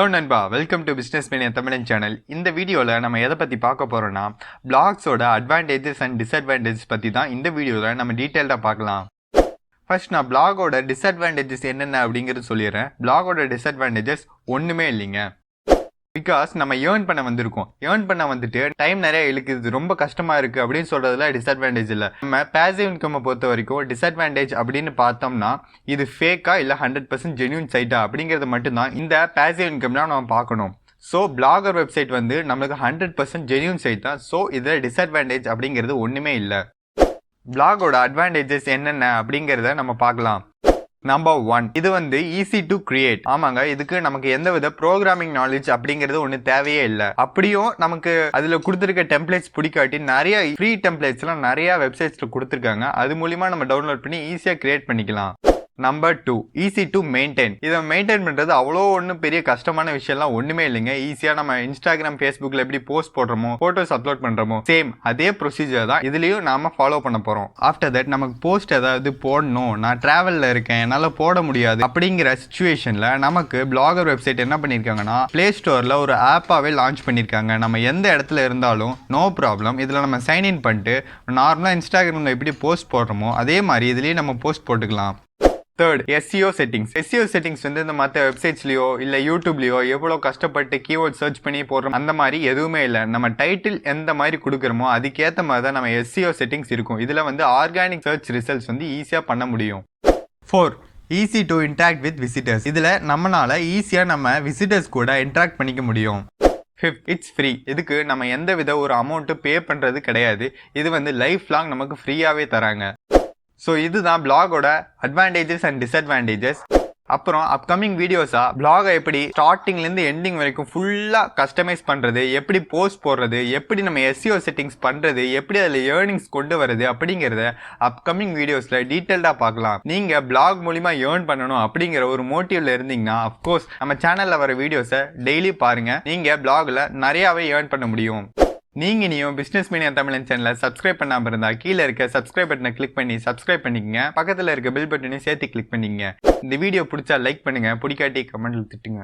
Hello நண்பா, welcome to business mania தமிழன் channel. இந்த வீடியோவில் நம்ம எதை பற்றி பார்க்க போகிறோன்னா பிளாக்ஸோட அட்வான்டேஜஸ் அண்ட் டிஸ்அட்வான்டேஜஸ் பற்றி தான் இந்த வீடியோவில் நம்ம டீட்டெயில்டாக பார்க்கலாம். ஃபர்ஸ்ட் நான் பிளாகோட டிஸ்அட்வான்டேஜஸ் என்னென்ன அப்படிங்கிறது சொல்லிடுறேன். பிளாகோட டிஸ்அட்வான்டேஜஸ் ஒன்றுமே இல்லைங்க. பிகாஸ் நம்ம ஏர்ன் பண்ண வந்திருக்கோம். ஏர்ன் பண்ண வந்துட்டு டைம் நிறைய இழுக்குது, ரொம்ப கஷ்டமா இருக்கு அப்படின்னு சொல்றதுல டிஸ்அட்வான்டேஜ் இல்லை. நம்ம பேசிவ் இன்கம் பொறுத்த வரைக்கும் டிஸ்அட்வான்டேஜ் அப்படின்னு பார்த்தோம்னா இது ஃபேக்கா இல்லை 100% ஜென்யூன் சைட்டா அப்படிங்கிறது மட்டும்தான் இந்த பேசிவ் இன்கம்னா நம்ம பார்க்கணும். ஸோ பிளாகர் வெப்சைட் வந்து நம்மளுக்கு 100% ஜென்யூன் சைட் தான். ஸோ இதில் டிஸ்அட்வான்டேஜ் அப்படிங்கிறது ஒன்றுமே இல்லை. பிளாகோட அட்வான்டேஜஸ் என்னென்ன அப்படிங்கிறத நம்ம பார்க்கலாம். நம்பர் 1, இது வந்து ஈஸி டு கிரியேட். ஆமாங்க, இதுக்கு நமக்கு எந்தவித ப்ரோக்ராமிங் நாலேஜ் அப்படிங்கிறது ஒன்று தேவையே இல்லை. அப்படியும் நமக்கு அதில் கொடுத்துருக்க டெம்ப்ளேட்ஸ் பிடிக்காட்டி நிறைய ஃப்ரீ டெம்ப்ளேட்ஸ்லாம் நிறைய வெப்சைட்ஸ்ல கொடுத்துருக்காங்க. அது மூலிமா நம்ம டவுன்லோட் பண்ணி ஈஸியாக கிரியேட் பண்ணிக்கலாம். Number 2, easy to maintain. இதை மெயின்டைன் பண்ணுறது அவ்வளோ ஒன்றும் பெரிய கஷ்டமான விஷயம்லாம் ஒன்றுமே இல்லைங்க. ஈஸியாக நம்ம இன்ஸ்டாகிராம், ஃபேஸ்புக்கில் எப்படி போஸ்ட் போடுறோமோ, ஃபோட்டோஸ் அப்லோட் பண்ணுறோமோ, சேம் அதே ப்ரொசீஜர் தான் இதுலேயும் நாம ஃபாலோ பண்ண போகிறோம். ஆஃப்டர் தட் நமக்கு போஸ்ட் ஏதாவது போடணும், நான் ட்ராவலில் இருக்கேன், என்னால் போட முடியாது அப்படிங்கிற சுச்சுவேஷனில் நமக்கு பிளாகர் வெப்சைட் என்ன பண்ணியிருக்காங்கன்னா ப்ளே ஸ்டோரில் ஒரு ஆப்பாகவே லான்ச் பண்ணியிருக்காங்க. நம்ம எந்த இடத்துல இருந்தாலும் நோ ப்ராப்ளம் இதில் நம்ம சைன்இன் பண்ணிட்டு நார்மலாக இன்ஸ்டாகிராமில் எப்படி போஸ்ட் போடுறோமோ அதே மாதிரி இதுலேயும் நம்ம போஸ்ட் போட்டுக்கலாம். Third, SEO settings. SEO settings வந்து இந்த மற்ற வெப்சைட்ஸ்லையோ இல்லை யூடியூப்லையோ எவ்வளோ கஷ்டப்பட்டு கீவேர்ட் சர்ச் பண்ணி போடுறோம் அந்த மாதிரி எதுவுமே இல்லை. நம்ம டைட்டில் எந்த மாதிரி கொடுக்குறோமோ அதுக்கேற்ற மாதிரி தான் நம்ம SEO செட்டிங்ஸ் இருக்கும். இதில் வந்து ஆர்கானிக் சர்ச் ரிசல்ட்ஸ் வந்து ஈஸியாக பண்ண முடியும். 4, easy to interact with visitors. இதில் நம்மளால ஈஸியாக நம்ம விசிட்டர்ஸ் கூட இன்ட்ராக்ட் பண்ணிக்க முடியும். 5, இட்ஸ் ஃப்ரீ. இதுக்கு நம்ம எந்த வித ஒரு அமௌண்ட்டு பே பண்ணுறது கிடையாது. இது வந்து லைஃப் லாங் நமக்கு ஃப்ரீயாகவே தராங்க. ஸோ இதுதான் பிளாகோட அட்வான்டேஜஸ் அண்ட் டிஸ்அட்வான்டேஜஸ். அப்புறம் அப்கமிங் வீடியோஸாக பிளாகை எப்படி ஸ்டார்டிங்லேருந்து எண்டிங் வரைக்கும் ஃபுல்லாக கஸ்டமைஸ் பண்ணுறது, எப்படி போஸ்ட் போடுறது, எப்படி நம்ம SEO செட்டிங்ஸ் பண்ணுறது, எப்படி அதில் ஏர்னிங்ஸ் கொண்டு வரது அப்படிங்கிறத அப்கமிங் வீடியோஸில் டீட்டெயில்டாக பார்க்கலாம். நீங்கள் பிளாக் மூலிமா ஏர்ன் பண்ணணும் அப்படிங்கிற ஒரு மோட்டிவில் இருந்தீங்கன்னா அஃப்கோர்ஸ் நம்ம சேனலில் வர வீடியோஸை டெய்லி பாருங்கள். நீங்கள் பிளாகில் நிறையாவே ஏர்ன் பண்ண முடியும். நீங்க இனியும் பிசினஸ் மேனியா தமிழன் சேனலை சப்ஸ்கிரைப் பண்ணாம இருந்தா கீழே இருக்க சப்ஸ்கிரைப் பட்டனை கிளிக் பண்ணி சப்ஸ்கிரைப் பண்ணிக்கங்க. பக்கத்துல இருக்க பெல் பட்டனையும் சேர்த்து கிளிக் பண்ணிக்கங்க. இந்த வீடியோ பிடிச்சா லைக் பண்ணுங்க, பிடிக்காட்டி கமெண்ட்ல திட்டுங்க.